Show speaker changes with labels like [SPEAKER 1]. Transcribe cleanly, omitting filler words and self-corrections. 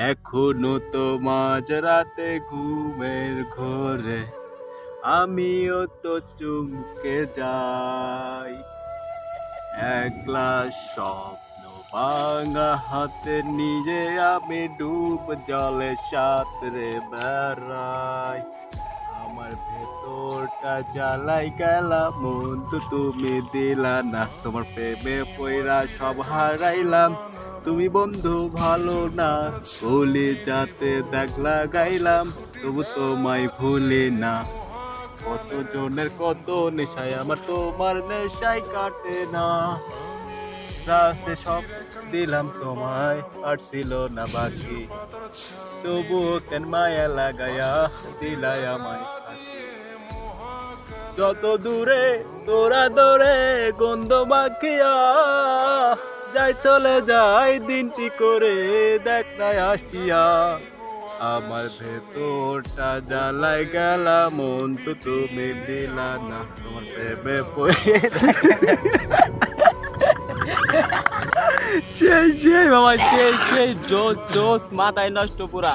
[SPEAKER 1] এখনো তো মাঝরাতে ঘুমের ঘোরে আমিও তো চমকে যাই। একলা স্বপ্ন ভাঙা হাতে নিজে আমি ডুব জলে সাঁতরে বেড়াই। আমার ভেতরটা জ্বালাই গেলাম, মন তো তুমি দিলা না। তোমার প্রেমে পইরা সব হারাইলাম, তুমি বন্ধু ভালো না। বলি যাতে দাগ লাগাইলাম, তবু তোমায় ভুলি না। কত জনের কত নেশায় আমার তোমার নেশায় কাটে না। যা সে সব দিলাম তোমায়, আর ছিল না বাকি। তবুও কেন মায়া লাগায়া দিলাই আমায় ফাঁকি। যত দূরে তোরা দৌড়ে গন্ধ মাখিয়া যাই চলে যাই দিনটি করে দেখ না আসিয়া। আমার ভেতরটা জ্বালাই গেলা, মন তো তুমি দিলা না। তোমার প্রেমে পড়ে সেই সেই বাবা, সেই সেই জোস জোস মাথায় নষ্ট পুরা।